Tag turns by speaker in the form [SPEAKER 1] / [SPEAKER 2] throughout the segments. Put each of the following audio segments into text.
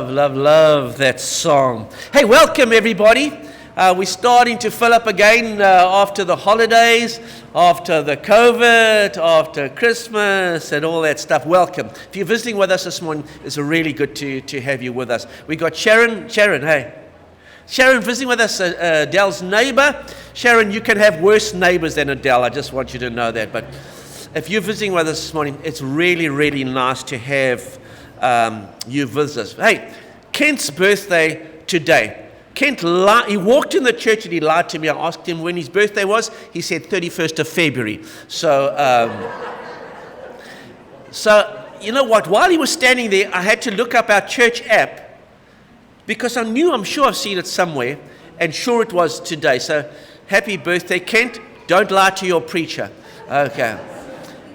[SPEAKER 1] love that song. Hey, welcome everybody. We're starting to fill up again after the holidays, after the COVID, after Christmas and all that stuff. Welcome. If you're visiting with us this morning, it's really good to have you with us. We got Sharon, hey. Sharon visiting with us, Adele's neighbor. Sharon, you can have worse neighbors than Adele. I just want you to know that. But if you're visiting with us this morning, it's really nice to have you visit us. Hey, Kent's birthday today. Kent he walked in the church and he lied to me. I asked him when his birthday was. He said 31st of February. So you know what? While he was standing there, I had to look up our church app because I'm sure I've seen it somewhere, and sure it was today. So happy birthday, Kent. Don't lie to your preacher. Okay.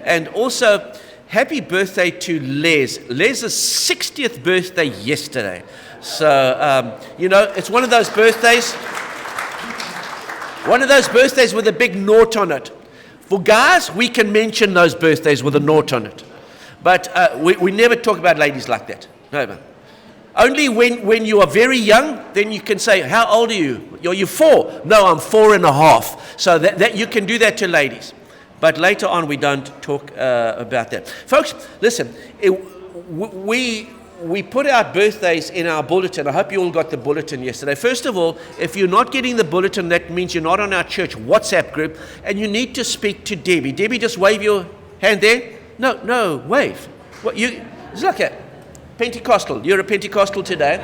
[SPEAKER 1] And also, happy birthday to Les. Les's 60th birthday yesterday. So, it's one of those birthdays with a big naught on it. For guys, we can mention those birthdays with a naught on it. But we never talk about ladies like that. No. Only when you are very young, then you can say, how old are you? Are you 4? No, I'm 4.5. So that you can do that to ladies. But later on, we don't talk about that. Folks, listen, we put out birthdays in our bulletin. I hope you all got the bulletin yesterday. First of all, if you're not getting the bulletin, that means you're not on our church WhatsApp group, and you need to speak to Debbie. Debbie, just wave your hand there. No, wave. What it's like a Pentecostal. You're a Pentecostal today.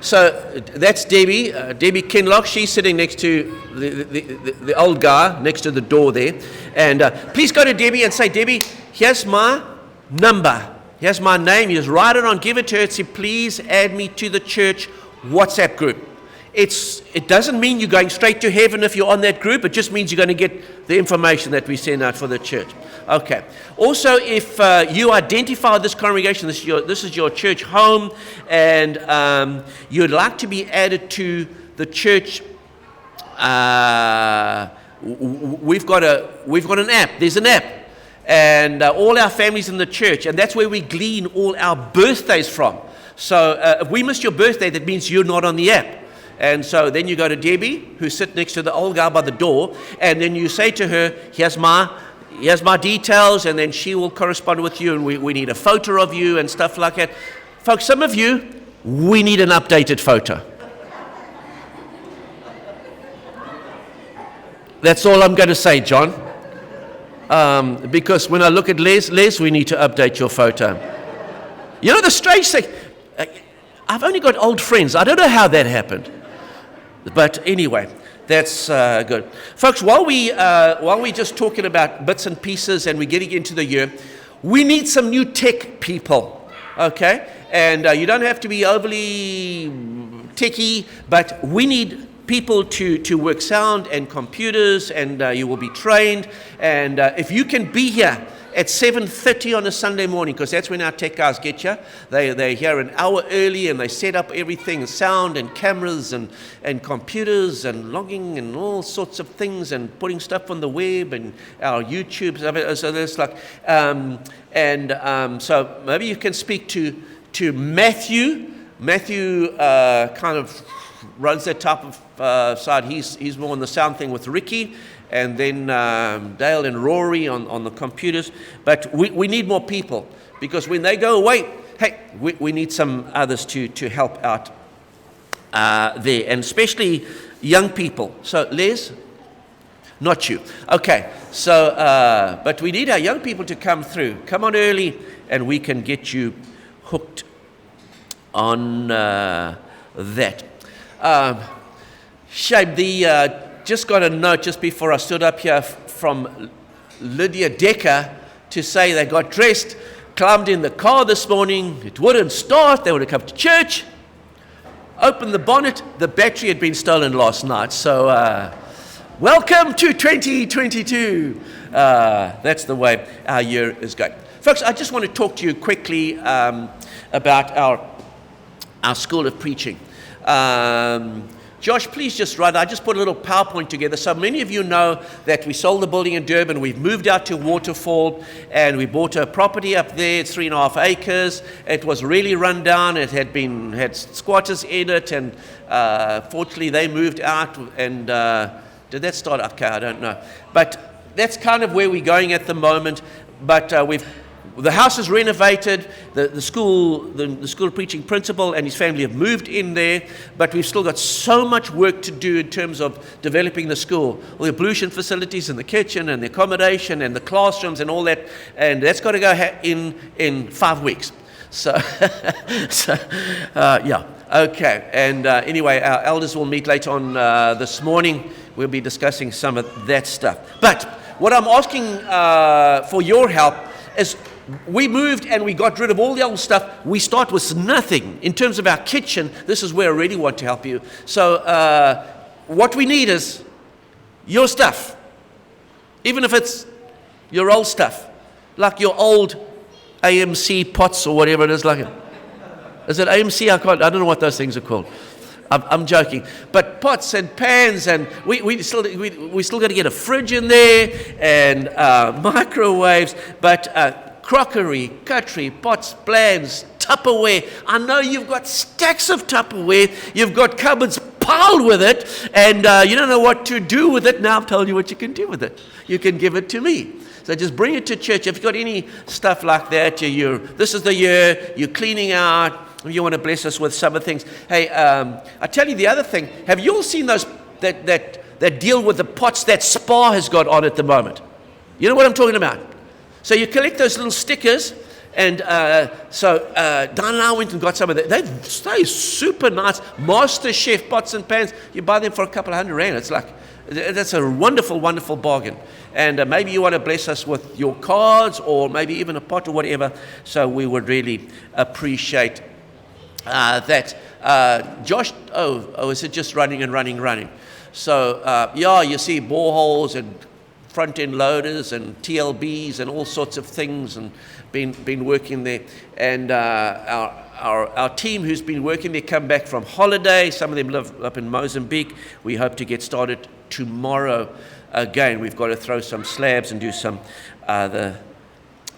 [SPEAKER 1] So that's Debbie, Debbie Kinlock. She's sitting next to the old guy next to the door there. And please go to Debbie and say, Debbie, here's my number. Here's my name. You just write it on, give it to her, and say, please add me to the church WhatsApp group. It doesn't mean you're going straight to heaven if you're on that group. It just means you're going to get the information that we send out for the church. Okay. Also, if you identify this congregation, this is your church home, and you'd like to be added to the church, we've got an app. There's an app, and all our families in the church, and that's where we glean all our birthdays from. So if we missed your birthday, that means you're not on the app. And so then you go to Debbie, who sits next to the old guy by the door, and then you say to her, here's my details, and then she will correspond with you, and we need a photo of you and stuff like that. Folks, some of you, we need an updated photo. That's all I'm going to say, John. Because when I look at Les, we need to update your photo. You know the strange thing? I've only got old friends. I don't know how that happened. But anyway, that's good. Folks, while we're just talking about bits and pieces and we're getting into the year, we need some new tech people, okay? And you don't have to be overly techie, but we need people to work sound and computers, and you will be trained. And if you can be here at 7:30 on a Sunday morning, because that's when our tech guys get you. They're here an hour early, and they set up everything, sound and cameras and computers and logging and all sorts of things, and putting stuff on the web and our YouTube. So there's like, so maybe you can speak to Matthew. Matthew kind of runs that type of side. He's more on the sound thing with Ricky. And then Dale and Rory on the computers. But we need more people, because when they go away, hey, we need some others to help out there, and especially young people. So Les, not you. Okay, so, but we need our young people to come through. Come on early, and we can get you hooked on that. Shaib, just got a note just before I stood up here from Lydia Decker to say they got dressed, climbed in the car this morning, it wouldn't start, they would have come to church, opened the bonnet, the battery had been stolen last night. So welcome to 2022. That's the way our year is going. Folks, I just want to talk to you quickly about our School of Preaching. Josh, please just run. I just put a little PowerPoint together. So many of you know that we sold the building in Durban. We've moved out to Waterfall, and we bought a property up there. It's 3.5 acres. It was really run down. It had squatters in it, and fortunately they moved out. And did that start? Okay, I don't know. But that's kind of where we're going at the moment. But the house is renovated. The school preaching principal and his family have moved in there, but we've still got so much work to do in terms of developing the school. All the ablution facilities and the kitchen and the accommodation and the classrooms and all that, and that's got to go in 5 weeks. So, yeah, okay. And anyway, our elders will meet later on this morning. We'll be discussing some of that stuff. But what I'm asking for your help is, we moved and we got rid of all the old stuff. We start with nothing. In terms of our kitchen, this is where I really want to help you. So what we need is your stuff. Even if it's your old stuff. Like your old AMC pots or whatever it is. Is it AMC? I don't know what those things are called. I'm joking. But pots and pans, and we still got to get a fridge in there, and microwaves. But crockery, cutlery, pots, plans, Tupperware. I know you've got stacks of Tupperware. You've got cupboards piled with it, and you don't know what to do with it. Now I've told you what you can do with it. You can give it to me. So just bring it to church. If you've got any stuff like that, this is the year, you're cleaning out, you want to bless us with some of the things. Hey, I tell you the other thing. Have you all seen those that deal with the pots that Spar has got on at the moment? You know what I'm talking about? So you collect those little stickers, and so Don and I went and got some of that. They're super nice, Master Chef pots and pans. You buy them for a couple of $100. It's like, that's a wonderful, wonderful bargain. And maybe you want to bless us with your cards, or maybe even a pot or whatever. So we would really appreciate that. Josh, is it just running? So yeah, you see boreholes and front-end loaders and TLBs and all sorts of things, and been working there. And our team who's been working there come back from holiday. Some of them live up in Mozambique. We hope to get started tomorrow again. We've got to throw some slabs and do some other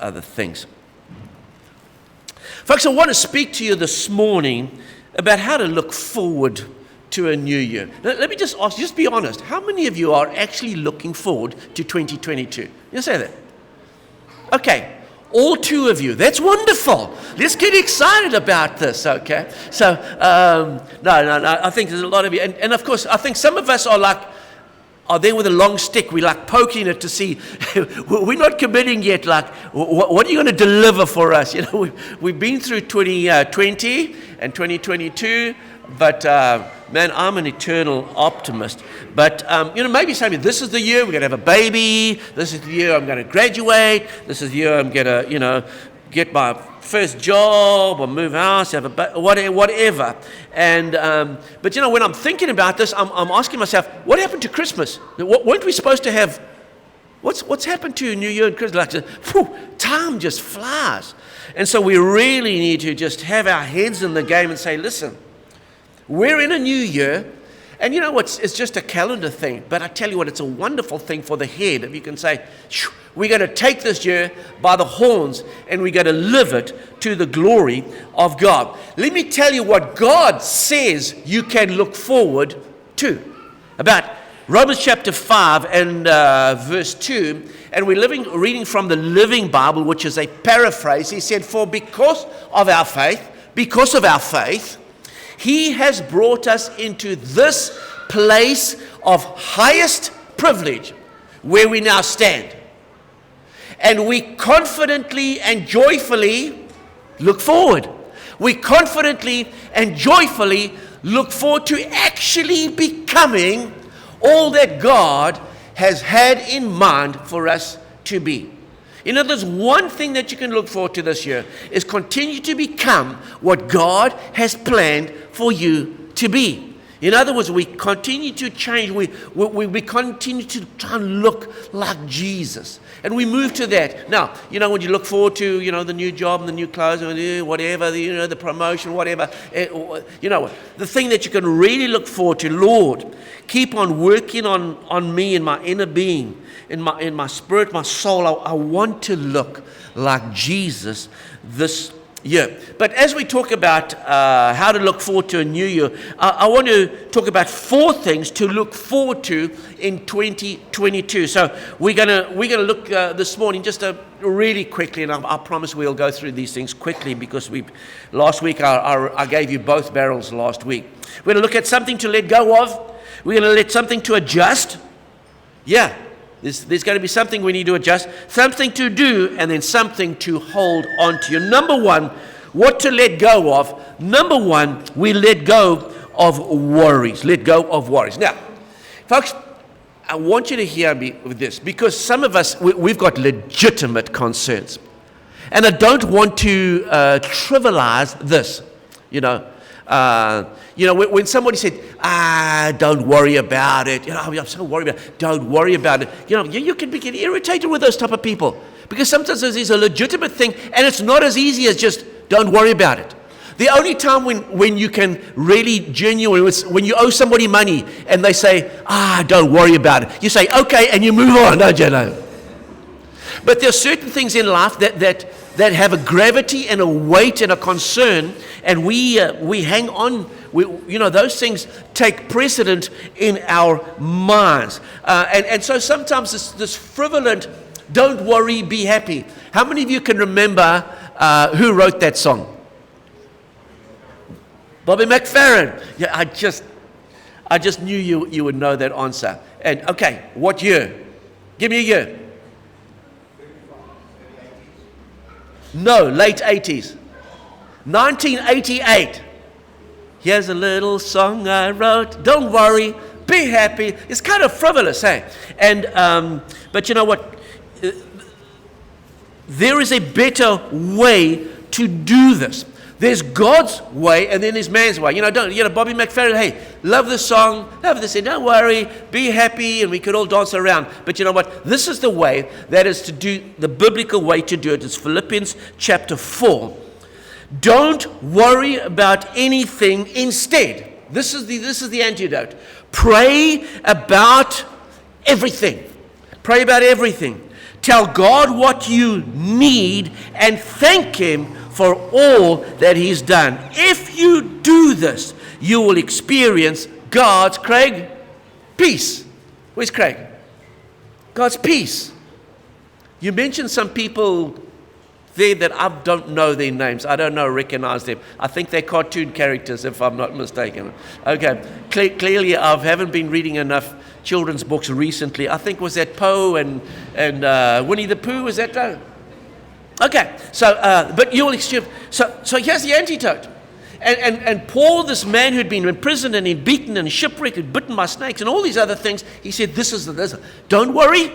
[SPEAKER 1] things. Folks, I want to speak to you this morning about how to look forward to a new year. Now, let me just ask, just be honest, how many of you are actually looking forward to 2022? You say that? Okay, all 2 of you. That's wonderful. Let's get excited about this, okay? So, no, I think there's a lot of you. And of course, I think some of us are there with a long stick. We're like poking it to see. We're not committing yet. Like, what are you going to deliver for us? You know, we've been through 2020 and 2022. But, man, I'm an eternal optimist. But, maybe saying, this is the year we're going to have a baby. This is the year I'm going to graduate. This is the year I'm going to, get my first job or move house, have a whatever. And, but, when I'm thinking about this, I'm asking myself, what happened to Christmas? Weren't we supposed to have, what's happened to New Year and Christmas? Like, time just flies. And so we really need to just have our heads in the game and say, listen, we're in a new year, and it's just a calendar thing, but I tell you what, it's a wonderful thing for the head if you can say, we're going to take this year by the horns and we're going to live it to the glory of God. Let me tell you what God says you can look forward to. About Romans chapter 5 and verse 2, and we're reading from the Living Bible, which is a paraphrase. He said, for because of our faith, He has brought us into this place of highest privilege where we now stand. And we confidently and joyfully look forward. We confidently and joyfully look forward to actually becoming all that God has had in mind for us to be. You know, there's one thing that you can look forward to this year is continue to become what God has planned for you to be. In other words, we continue to change. We continue to try and look like Jesus. And we move to that. Now, when you look forward to, the new job and the new clothes, whatever, the promotion, whatever, the thing that you can really look forward to, Lord, keep on working on me in my inner being, in my spirit, my soul. I want to look like Jesus this year. But as we talk about how to look forward to a new year, I want to talk about 4 things to look forward to in 2022. So we're gonna look this morning just really quickly, and I promise we'll go through these things quickly because last week I gave you both barrels last week. We're going to look at something to let go of. We're going to let something to adjust. Yeah. There's going to be something we need to adjust, something to do, and then something to hold on to. Number 1, what to let go of. Number 1, we let go of worries. Let go of worries. Now, folks, I want you to hear me with this, because some of us, we've got legitimate concerns. And I don't want to trivialize this, when somebody said, don't worry about it. I'm so worried about it. Don't worry about it. You can get irritated with those type of people, because sometimes there's a legitimate thing, and it's not as easy as just don't worry about it. The only time when you can really genuinely, when you owe somebody money and they say, don't worry about it. You say, okay, and you move on, don't you know? But there are certain things in life that have a gravity and a weight and a concern, and we hang on. Those things take precedent in our minds, and so sometimes this frivolent, don't worry, be happy. How many of you can remember who wrote that song? Bobby McFerrin. Yeah, I just knew you would know that answer. And okay, what year? Give me a year. No, late 80s. 1988. Here's a little song I wrote. Don't worry, be happy. It's kind of frivolous, eh? And but you know what? There is a better way to do this. There's God's way, and then there's man's way. Bobby McFerrin, hey, love this song, love this, and don't worry, be happy, and we could all dance around. But you know what? This is the way that is to do, the biblical way to do it. It's Philippians chapter 4. Don't worry about anything. Instead, this is the antidote. Pray about everything. Pray about everything. Tell God what you need and thank Him for all that He's done. If you do this, you will experience God's, Craig, peace. Where's Craig? God's peace. You mentioned some people there that I don't know their names. I don't recognize them. I think they're cartoon characters, if I'm not mistaken. Okay, clearly I haven't been reading enough children's books recently. I think was that Poe and Winnie the Pooh, was that? Okay, so but you'll exchange. So here's the antidote. And Paul, this man who'd been imprisoned and beaten and shipwrecked and bitten by snakes and all these other things, he said, this is don't worry.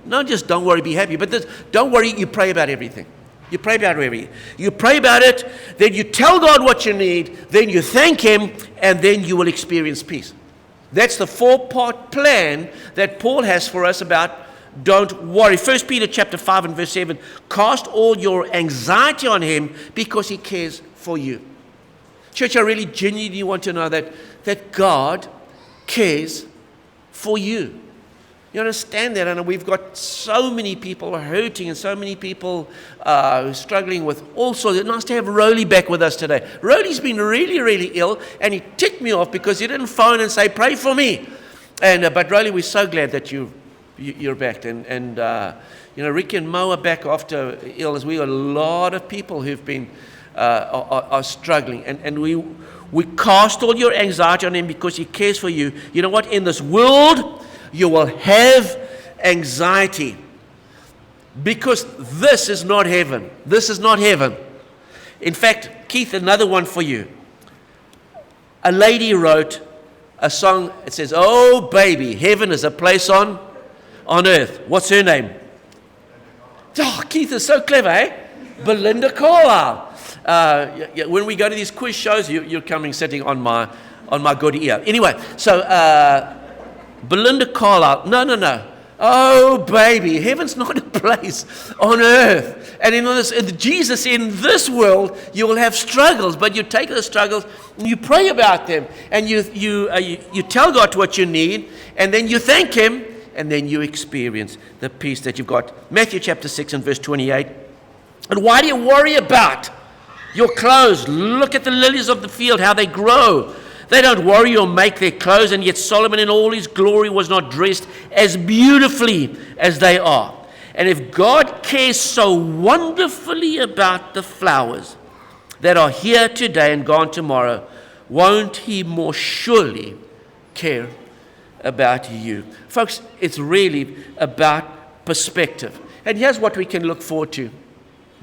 [SPEAKER 1] Not just don't worry, be happy, but don't worry, you pray about everything. You pray about everything. You pray about it, then you tell God what you need, then you thank Him, and then you will experience peace. That's the 4-part plan that Paul has for us about don't worry. 1 Peter chapter 5 and verse 7, cast all your anxiety on Him because He cares for you. Church, I really genuinely want to know that God cares for you. You understand that? And we've got so many people hurting and so many people struggling with all sorts. It's nice to have Rolly back with us today. Rolly's been really, really ill, and he ticked me off because he didn't phone and say, pray for me. But Rolly, we're so glad that you're back. And Ricky and Mo are back after illness. We got a lot of people who've been are struggling. And we cast all your anxiety on Him because He cares for you. You know what? In this world, you will have anxiety because this is not heaven. This is not heaven. In fact, Keith, another one for you. A lady wrote a song. It says, oh, baby, heaven is a place on earth. What's her name? Oh, Keith is so clever, eh? Belinda Carlisle. When we go to these quiz shows, you're coming sitting on my on my good ear. Anyway, so Belinda Carlisle, no. Oh, baby, heaven's not a place on earth. And Jesus, in this world, you will have struggles, but you take those struggles and you pray about them, and you tell God what you need, and then you thank Him, and then you experience the peace that you've got. Matthew chapter 6 and verse 28. And why do you worry about your clothes? Look at the lilies of the field, how they grow. They don't worry or make their clothes, and yet Solomon in all his glory was not dressed as beautifully as they are. And if God cares so wonderfully about the flowers that are here today and gone tomorrow, won't He more surely care about you? Folks, it's really about perspective. And here's what we can look forward to.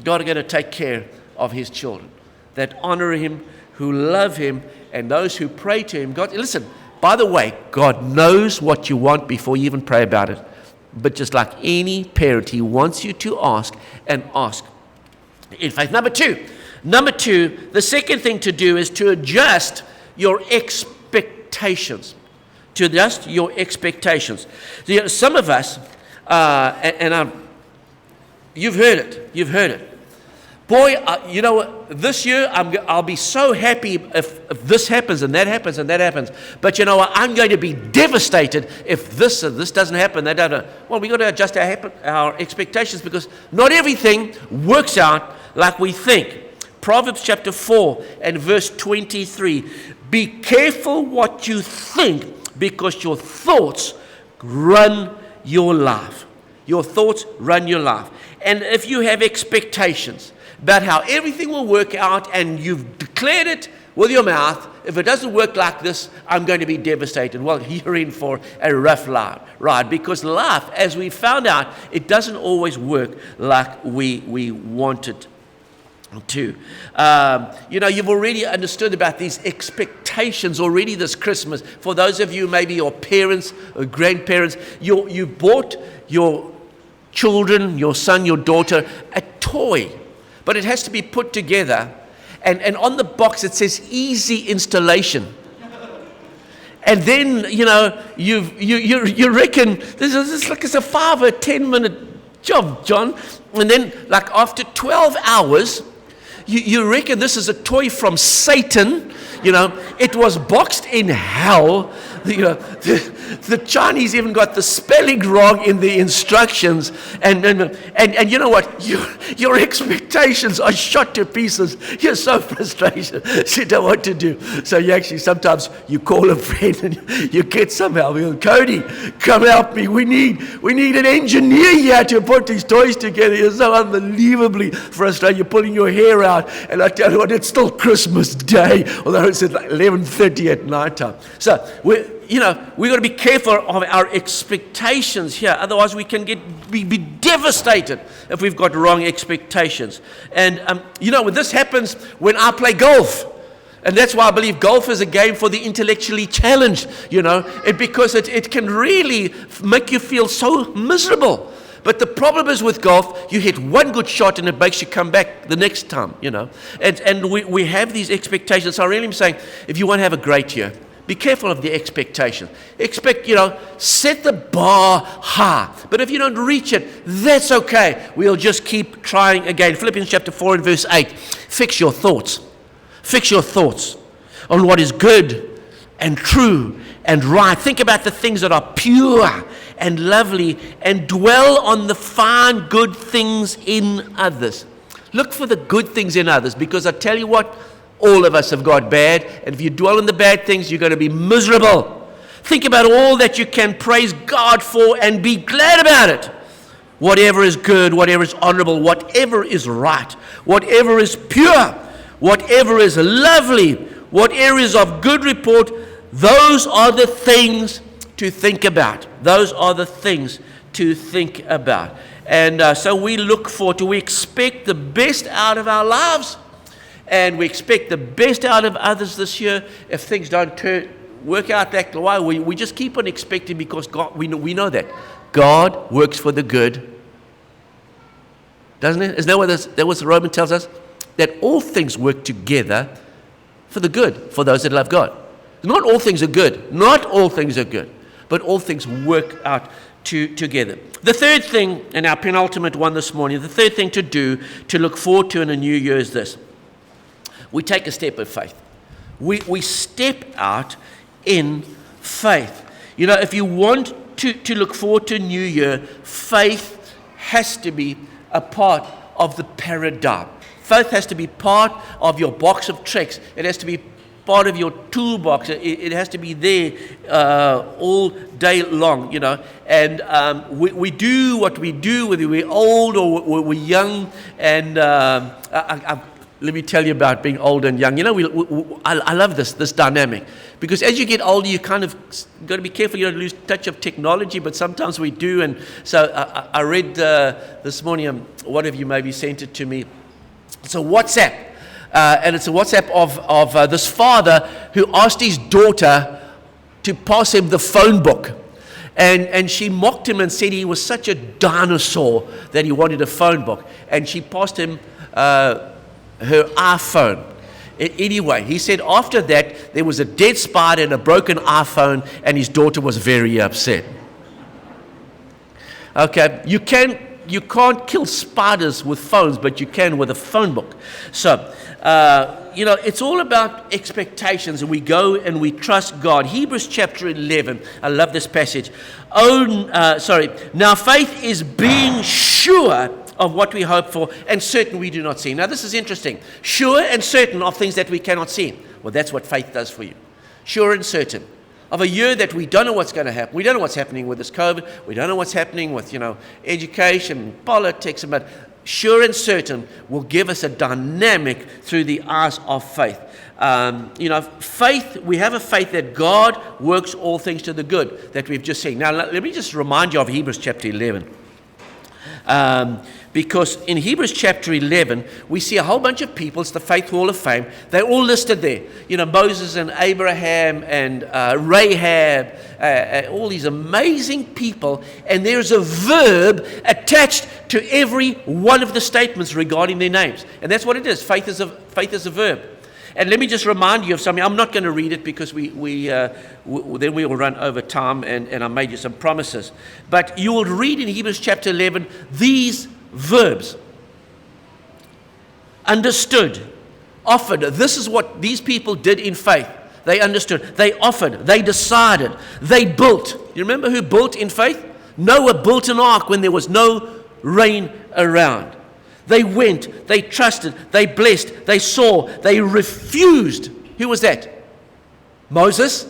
[SPEAKER 1] God is going to take care of His children that honor Him, who love Him, and those who pray to Him. God, listen, by the way, God knows what you want before you even pray about it. But just like any parent, He wants you to ask and ask in faith. Number two, the second thing to do is to adjust your expectations. To adjust your expectations. Some of us, you've heard it. Boy, this year I'll be so happy if this happens and that happens and that happens. But you know what? I'm going to be devastated if this doesn't happen. That doesn't. Well, we've got to adjust our expectations, because not everything works out like we think. Proverbs chapter 4 and verse 23. Be careful what you think, because your thoughts run your life. Your thoughts run your life. And if you have expectations about how everything will work out, and you've declared it with your mouth, if it doesn't work like this, I'm going to be devastated. Well, you're in for a rough ride, because life, as we found out, it doesn't always work like we want it to. You've already understood about these expectations already this Christmas. For those of you, maybe your parents or grandparents, you bought your children, your son, your daughter, a toy. But it has to be put together, and on the box it says easy installation. And then you reckon this is like it's a 5 or 10 minute job, John. And then like after 12 hours, you reckon this is a toy from Satan. It was boxed in hell. The Chinese even got the spelling wrong in the instructions, and you know what? Your expectations are shot to pieces. You're so frustrated. You don't know what to do. So you actually sometimes you call a friend and you get some help. You go, Cody, come help me. We need an engineer here to put these toys together. You're so unbelievably frustrated. You're pulling your hair out, and I tell you what, it's still Christmas Day, although it's at like 11:30 at night time. So we've got to be careful of our expectations here. Otherwise, we can be devastated if we've got wrong expectations. And, when this happens when I play golf. And that's why I believe golf is a game for the intellectually challenged, because it can really make you feel so miserable. But the problem is with golf, you hit one good shot and it makes you come back the next time, And we have these expectations. So I really am saying, if you want to have a great year, be careful of the expectation. Set the bar high. But if you don't reach it, that's okay. We'll just keep trying again. Philippians chapter 4 and verse 8. Fix your thoughts. Fix your thoughts on what is good and true and right. Think about the things that are pure and lovely, and dwell on the fine, good things in others. Look for the good things in others, because I tell you what, all of us have got bad, and if you dwell on the bad things, you're going to be miserable. Think about all that you can praise God for and be glad about it. Whatever is good, whatever is honorable, whatever is right, whatever is pure, whatever is lovely, whatever is of good report, those are the things to think about. Those are the things to think about. And so we expect the best out of our lives, and we expect the best out of others this year. If things don't work out that way, we just keep on expecting, because God, we know that God works for the good, doesn't it? Isn't that what the Roman tells us? That all things work together for the good, for those that love God. Not all things are good. Not all things are good. But all things work out together. The third thing, and our penultimate one this morning, the third thing to do, to look forward to in a new year is this. We take a step of faith. We step out in faith. You know, if you want to look forward to a new year, faith has to be a part of the paradigm. Faith has to be part of your box of tricks. It has to be part of your toolbox. It has to be there all day long, you know. And we do what we do, whether we're old or we're young. And let me tell you about being old and young. You know, I love this dynamic. Because as you get older, you kind of got to be careful you don't lose touch of technology, but sometimes we do. And so I read this morning, one of you maybe sent it to me. It's a WhatsApp. And it's a WhatsApp of this father who asked his daughter to pass him the phone book. And she mocked him and said he was such a dinosaur that he wanted a phone book. And she passed him her iPhone. Anyway, he said after that there was a dead spider and a broken iPhone, and his daughter was very upset. Okay, you can't kill spiders with phones, but you can with a phone book. So, you know, it's all about expectations, and we go and we trust God. Hebrews chapter 11, I love this passage. Now faith is being sure of what we hope for and certain we do not see. Now this is interesting. Sure and certain of things that we cannot see. Well, that's what faith does for you. Sure and certain of a year that we don't know what's going to happen. We don't know what's happening with this COVID. We don't know what's happening with, you know, education, politics, but sure and certain will give us a dynamic through the eyes of faith. You know, faith, we have a faith that God works all things to the good that we've just seen. Now, let me just remind you of Hebrews chapter 11. Because in Hebrews chapter 11, we see a whole bunch of people. It's the Faith Hall of Fame. They're all listed there. You know, Moses and Abraham and Rahab, all these amazing people. And there's a verb attached to every one of the statements regarding their names. And that's what it is. Faith is a verb. And let me just remind you of something. I'm not going to read it because then we will run over time, and I made you some promises. But you will read in Hebrews chapter 11 these verbs. Understood, offered. This is what these people did in faith. They understood, they offered, they decided, they built. You remember who built in faith? Noah built an ark when there was no rain around. They went, they trusted, they blessed, they saw, they refused. Who was that? Moses.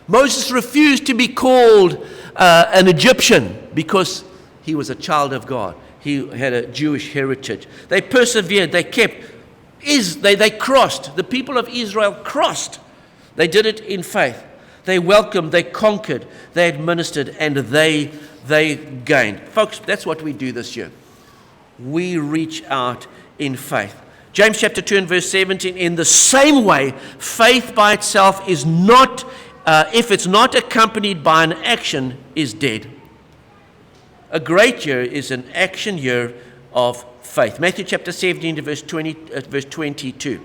[SPEAKER 1] Moses refused to be called an Egyptian because he was a child of God. He had a Jewish heritage. They persevered, they kept. They crossed. The people of Israel crossed. They did it in faith. They welcomed, they conquered, they administered, and they gained. Folks, that's what we do this year. We reach out in faith. James chapter 2 and verse 17, in the same way, faith by itself is not, if it's not accompanied by an action, is dead. A great year is an action year of faith. Matthew chapter 17 to verse 22.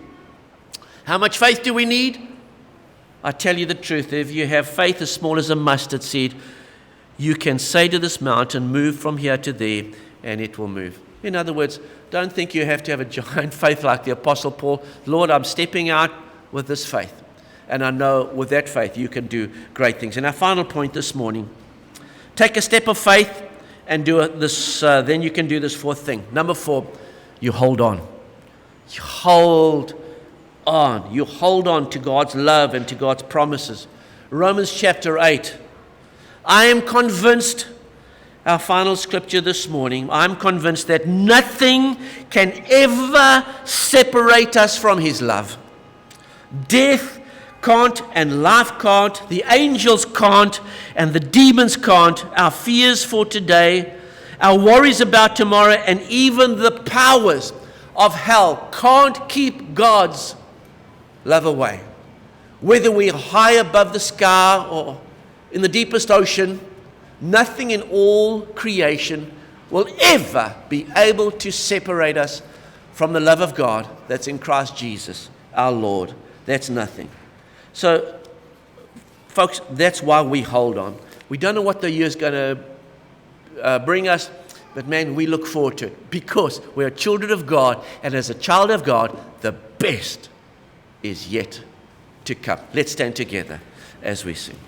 [SPEAKER 1] How much faith do we need? I tell you the truth, if you have faith as small as a mustard seed, you can say to this mountain, move from here to there, and it will move. In other words, don't think you have to have a giant faith like the Apostle Paul. Lord, I'm stepping out with this faith. And I know with that faith you can do great things. And our final point this morning, take a step of faith and do this. Then you can do this fourth thing. Number 4, you hold on. You hold on. You hold on to God's love and to God's promises. Romans chapter 8. I am convinced, our final scripture this morning, I'm convinced that nothing can ever separate us from His love. Death can't, and life can't, the angels can't, and the demons can't, our fears for today, our worries about tomorrow, and even the powers of hell can't keep God's love away. Whether we're high above the sky or in the deepest ocean, nothing in all creation will ever be able to separate us from the love of God that's in Christ Jesus, our Lord. That's nothing. So Folks, that's why we hold on. We don't know what the year's going to bring us, but man, we look forward to it because we're children of God, and as a child of God, the best is yet to come. Let's stand together as we sing.